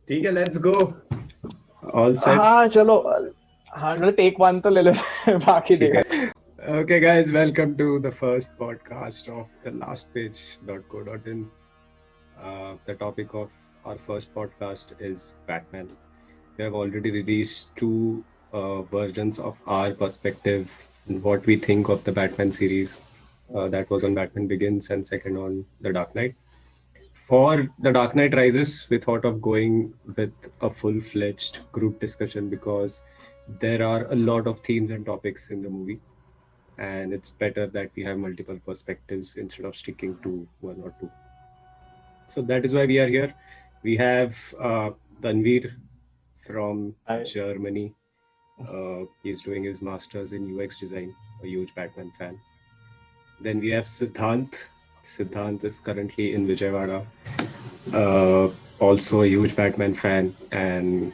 ठीक है, let's go. All set. हाँ चलो। हाँ मतलब टेक वन तो ले ले बाकी ठीक देख। है. Okay, guys, welcome to the first podcast of the lastpage.co.in. The topic of our first podcast is Batman. We have already released two versions of our perspective and what we think of the Batman series. That was on Batman Begins and second on The Dark Knight. For The Dark Knight Rises, we thought of going with a full fledged group discussion because there are a lot of themes and topics in the movie, and it's better that we have multiple perspectives instead of sticking to one or two. So that is why we are here. We have Tanveer from I, Germany. He's doing his master's in UX design, a huge Batman fan. Then we have Siddhant. Siddhant is currently in Vijayawada, also a huge Batman fan, and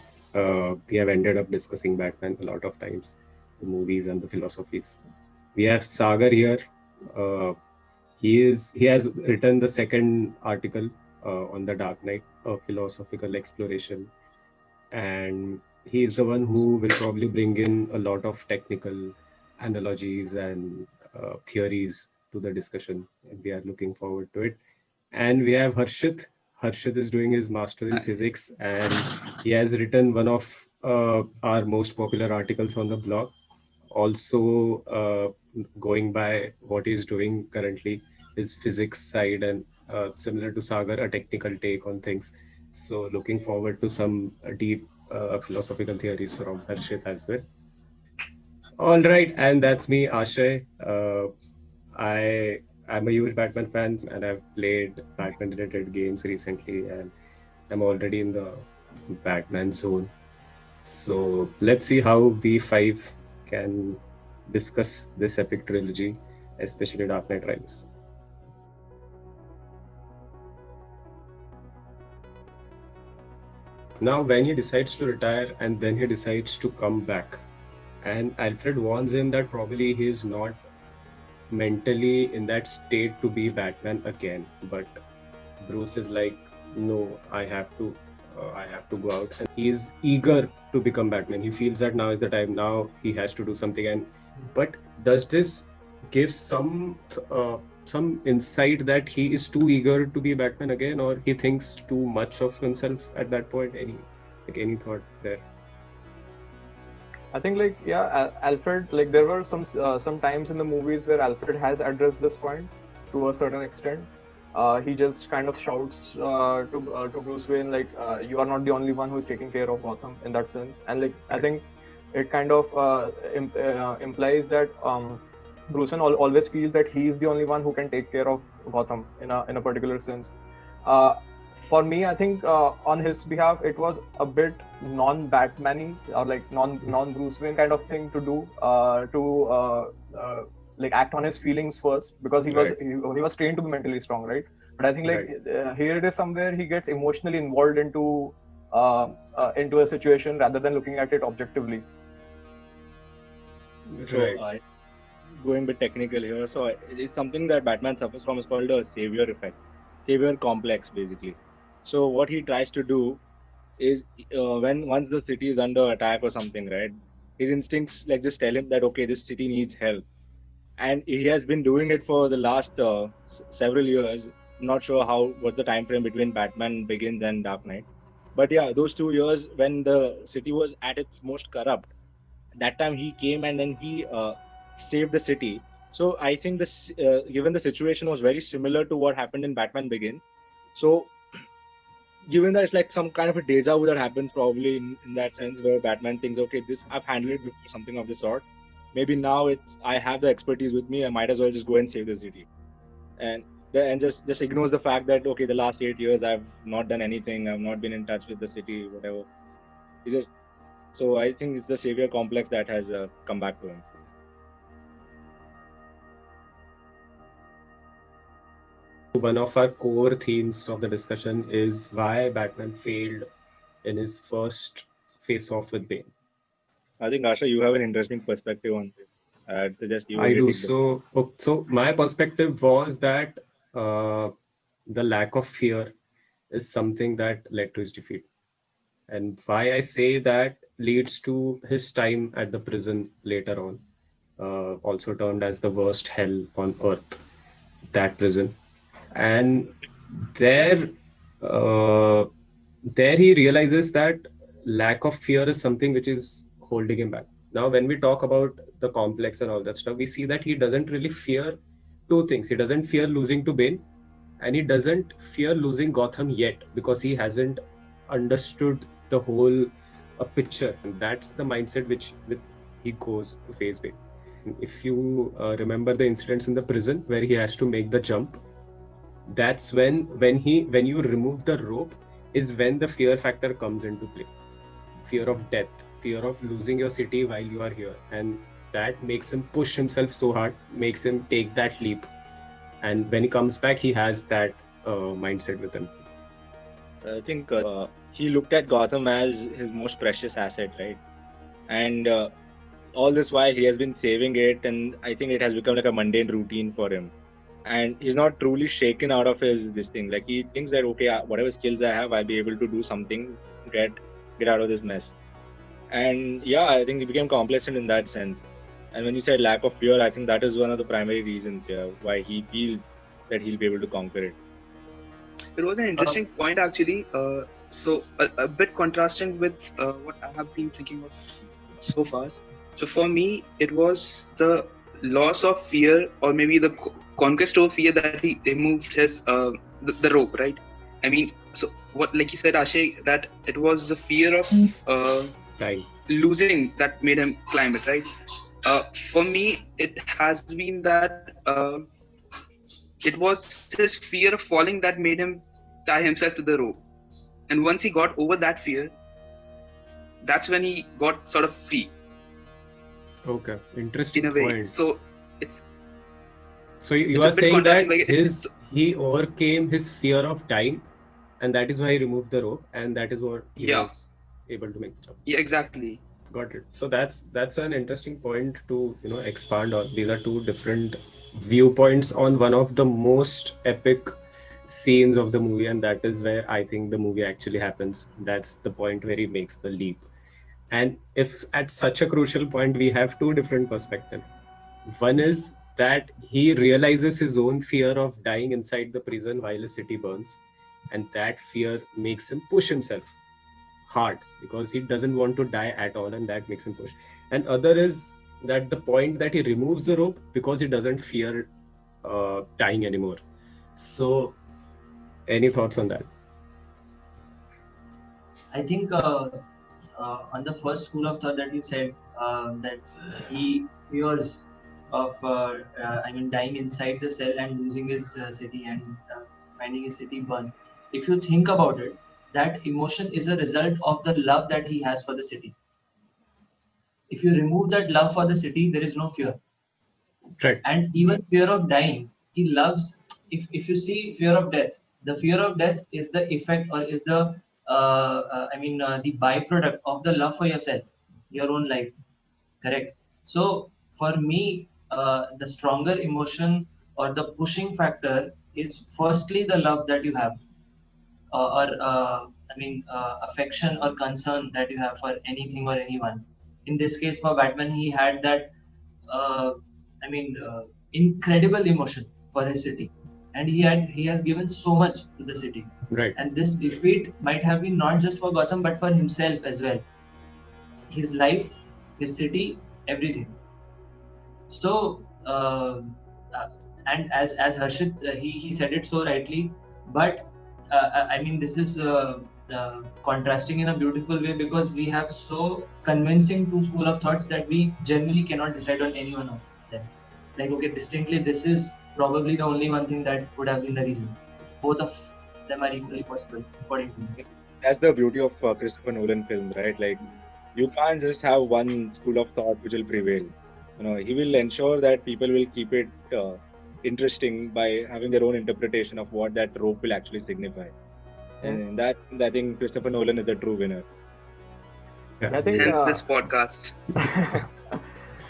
we have ended up discussing Batman a lot of times, the movies and the philosophies. We have Sagar here. Uh, he has written the second article on the Dark Knight, a philosophical exploration, and he is the one who will probably bring in a lot of technical analogies and theories to the discussion. And we are looking forward to it. And we have Harshit. Harshit is doing his master in physics, and he has written one of our most popular articles on the blog. Also, going by what he's doing currently, his physics side, and similar to Sagar, a technical take on things. So, looking forward to some deep philosophical theories from Harshit as well. All right, and that's me, Ashay. I I'm a huge Batman fan, and I've played Batman-related games recently, and I'm already in the Batman zone. So let's see how B5 can discuss this epic trilogy, especially Dark Knight Rises. Now, when he decides to retire and then he decides to come back, and Alfred warns him that probably he is not mentally in that state to be Batman again. But Bruce is like, no, I have to go out, and he is eager to become Batman. He feels that now is the time. Now he has to do something. And but does this give some insight that he is too eager to be Batman again, or he thinks too much of himself at that point? Any thought there? I think like yeah, Alfred, like there were some times in the movies where Alfred has addressed this point to a certain extent. He just kind of shouts to Bruce Wayne like, "You are not the only one who is taking care of Gotham," in that sense. And like I Right. think it kind of implies that Bruce Wayne always feels that he is the only one who can take care of Gotham in a particular sense. Uh, for me, I think on his behalf, it was a bit non-Batman-y or like non-Bruce Wayne kind of thing to do like act on his feelings first because Right. he was trained to be mentally strong, right? But I think like Right. here it is somewhere he gets emotionally involved into a situation rather than looking at it objectively. So, Right. going a bit technical here, so it's something that Batman suffers from is called a savior effect, savior complex, basically. So, what he tries to do is when once the city is under attack or something, right? His instincts like just tell him that okay, this city needs help, and he has been doing it for the last several years. Not sure how what's the time frame between Batman Begins and Dark Knight, but yeah, those 2 years when the city was at its most corrupt, that time he came and then he saved the city. So I think this, given the situation was very similar to what happened in Batman Begins. So given that it's like some kind of a deja vu that happens probably in that sense where Batman thinks, okay, this I've handled it before, something of this sort. Maybe now it's I have the expertise with me. I might as well just go and save the city, and and just ignores the fact that okay, the last 8 years I've not done anything. I've not been in touch with the city, whatever. He just, so I think it's the savior complex that has come back to him. One of our core themes of the discussion is why Batman failed in his first face off with Bane. I think Asha, you have an interesting perspective on this. I'd suggest you I only do. take the floor. So my perspective was that uh, the lack of fear is something that led to his defeat. And why I say that leads to his time at the prison later on, also termed as the worst hell on earth, that prison. And there, uh, there he realizes that lack of fear is something which is holding him back. Now, when we talk about the complex and all that stuff, we see that he doesn't really fear two things. He doesn't fear losing to Bane, and he doesn't fear losing Gotham yet because he hasn't understood the whole picture, and that's the mindset which with he goes to face Bane. If you remember the incidents in the prison where he has to make the jump, that's when you remove the rope is when the fear factor comes into play. Fear of death, fear of losing your city while you are here, and that makes him push himself so hard, makes him take that leap. And when he comes back, he has that mindset with him. I think he looked at Gotham as his most precious asset, right? And all this while he has been saving it, and I think it has become like a mundane routine for him. And he's not truly shaken out of his this thing. Like he thinks that okay, whatever skills I have, I'll be able to do something, get out of this mess. And yeah, I think he became complacent in that sense. And when you said lack of fear, I think that is one of the primary reasons why he feels that he'll be able to conquer it. It was an interesting point actually. So a bit contrasting with what I have been thinking of so far. So for me, it was the loss of fear, or maybe the conquest of fear, that he removed his the rope, right? I mean, so what, like you said, Ashay, that it was the fear of losing that made him climb it, right? For me, it has been that it was his fear of falling that made him tie himself to the rope. And once he got over that fear, that's when he got sort of free. Okay, interesting in a way. point. So it's you are saying that he overcame his fear of dying, and that is why he removed the rope, and that is what he was able to make the jump. Yeah, exactly. Got it. So that's an interesting point to expand on. These are two different viewpoints on one of the most epic scenes of the movie, and that is where I think the movie actually happens. That's the point where he makes the leap. And if at such a crucial point we have two different perspectives. One is that he realizes his own fear of dying inside the prison while the city burns, and that fear makes him push himself hard because he doesn't want to die at all, and that makes him push. And other is that the point that he removes the rope because he doesn't fear dying anymore. So any thoughts on that? I think on the first school of thought that you said, that he fears of dying inside the cell and losing his city and finding his city burned. If you think about it, that emotion is a result of the love that he has for the city. If you remove that love for the city, there is no fear. Right. And even fear of dying, he loves. If you see fear of death, the fear of death is the effect, or is the the byproduct of the love for yourself, your own life. Correct. So for me, the stronger emotion or the pushing factor is firstly the love that you have, affection or concern that you have for anything or anyone. In this case, for Batman, he had that incredible emotion for his city, and he has given so much to the city. Right. And this defeat might have been not just for Gotham but for himself as well. His life, his city, everything. So and as Harshit he said it so rightly, but this is contrasting in a beautiful way, because we have so convincing two school of thoughts that we generally cannot decide on any one of them. Like, okay, distinctly this is probably the only one thing that would have been the reason. Both of them are equally possible according to me. That's the beauty of Christopher Nolan films, right? Like, you can't just have one school of thought which will prevail. He will ensure that people will keep it interesting by having their own interpretation of what that rope will actually signify. And that, I think Christopher Nolan is the true winner. Yeah. I think Hence this podcast.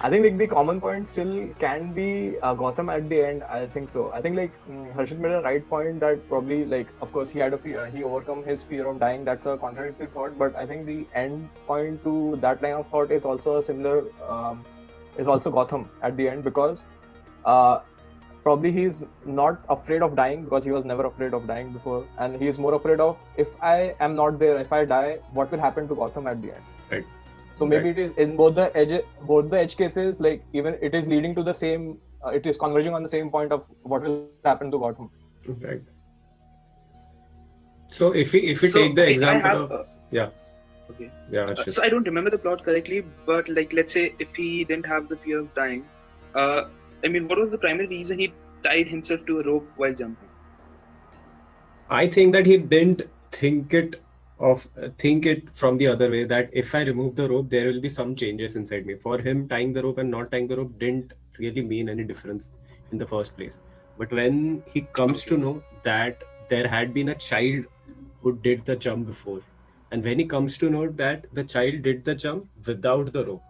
I think like the common point still can be Gotham at the end. I think so. I think like Harshit made a right point that probably like of course he had a fear, he overcome his fear of dying. That's a contradictory thought, but I think the end point to that line of thought is also a similar is also Gotham at the end because uh, probably he's not afraid of dying because he was never afraid of dying before, and he is more afraid of if I am not there, if I die, what will happen to Gotham at the end. Right. So maybe it is in both the edge cases, like even it is leading to the same, it is converging on the same point of what will happen to Gotham. Right. So if we So take the I example have of yeah okay. Harshit. So I don't remember the plot correctly, but like let's say if he didn't have the fear of dying, I mean, what was the primary reason he tied himself to a rope while jumping? I think that he didn't think it from the other way, that if I remove the rope, there will be some changes inside me. For him, tying the rope and not tying the rope didn't really mean any difference in the first place. But when he comes to know that there had been a child who did the jump before, and when he comes to know that the child did the jump without the rope,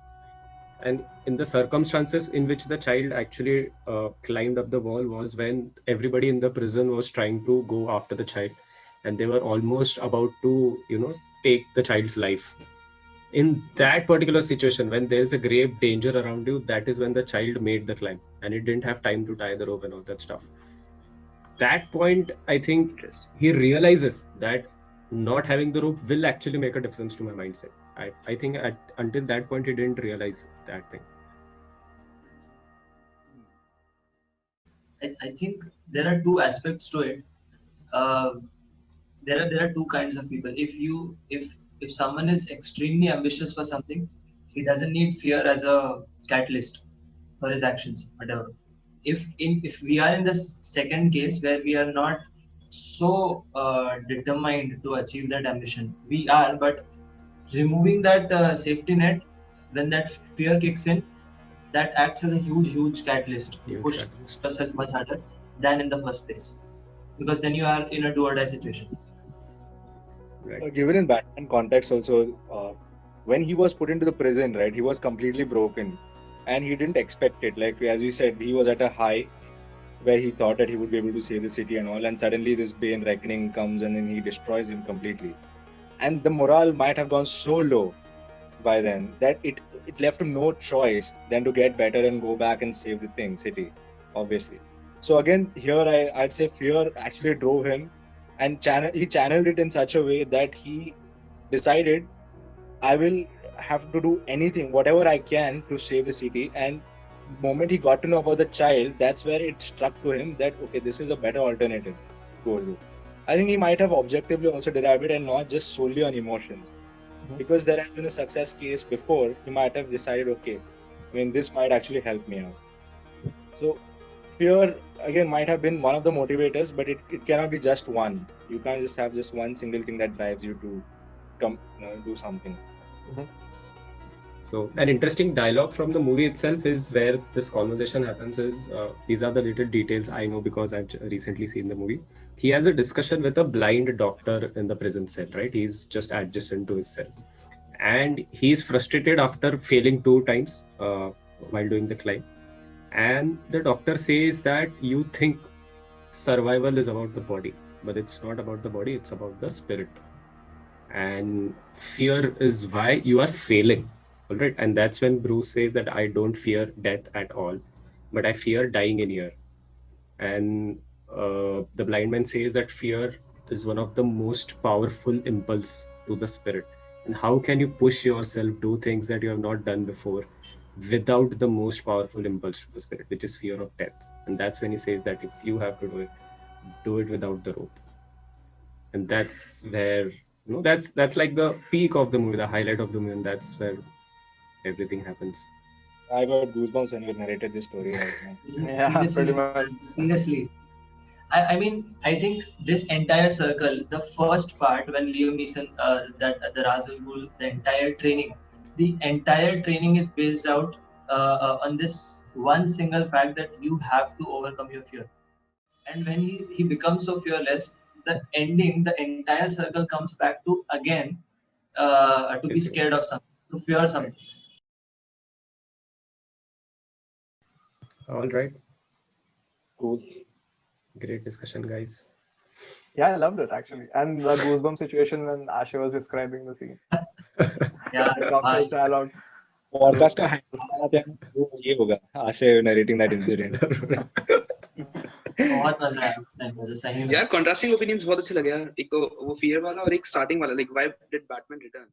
and in the circumstances in which the child actually climbed up the wall was when everybody in the prison was trying to go after the child, and they were almost about to take the child's life. In that particular situation, when there's a grave danger around you, that is when the child made the climb, and it didn't have time to tie the rope and all that stuff. That point, I think Interesting. he realizes that not having the rope will actually make a difference to my mindset. I think until that point, he didn't realize that thing. I think there are two aspects to it. Uh, there are two kinds of people. If someone is extremely ambitious for something, he doesn't need fear as a catalyst for his actions, whatever. If we are in the second case where we are not so determined to achieve that ambition, we are, but removing that safety net when that fear kicks in, that acts as a huge catalyst to Huge push catalyst. yourself much harder than in the first place, because then you are in a do or die situation. Right. Given in Batman context also, when he was put into the prison, right, he was completely broken, and he didn't expect it. Like as we said, he was at a high where he thought that he would be able to save the city and all, and suddenly this Bane reckoning comes and then he destroys him completely. And the morale might have gone so low by then that it left him no choice than to get better and go back and save the city, obviously. So again, here I'd say fear actually drove him, and he channeled it in such a way that he decided, I will have to do anything, whatever I can to save the city. And the moment he got to know about the child, that's where it struck to him that okay, this is a better alternative to go to. I think he might have objectively also derived it and not just solely on emotions. Because there has been a success case before, he might have decided, okay, I mean, this might actually help me out. So fear again might have been one of the motivators, but it cannot be just one. You can't just have just one single thing that drives you to do something. So an interesting dialogue from the movie itself is where this conversation happens is these are the little details I know because I've recently seen the movie. He has a discussion with a blind doctor in the prison cell, right? He's just adjacent to his cell. And he's frustrated after failing 2 times while doing the climb. And the doctor says that you think survival is about the body, but it's not about the body, it's about the spirit. And fear is why you are failing. All right. And that's when Bruce says that I don't fear death at all, but I fear dying in here. And the blind man says that fear is one of the most powerful impulse to the spirit. And how can you push yourself do things that you have not done before without the most powerful impulse to the spirit, which is fear of death? And that's when he says that if you have to do it without the rope. And that's where that's like the peak of the movie, the highlight of the movie, and that's where everything happens. I got goosebumps when you narrated this story right now. Yeah, pretty much. Seriously. I mean, I think this entire circle, the first part when Liam Neeson, that the Ra's al Ghul, the entire training is based out on this one single fact that you have to overcome your fear. And when he becomes so fearless, the ending, the entire circle comes back to again to be scared of something, to fear something. All right. Cool. Great discussion, guys. Yeah, I loved it actually, and the goosebump situation when Asher was describing the scene, Yeah, the doctor's dialogue. Podcast का handle बनाते हैं वो ये होगा आशय narrating that incident. बहुत मजा आया उस टाइम पे सही में. यार कंट्रास्टिंग ओपिनियंस बहुत अच्छे लगे यार. एक तो वो फियर वाला और एक स्टार्टिंग वाला, like why did Batman return.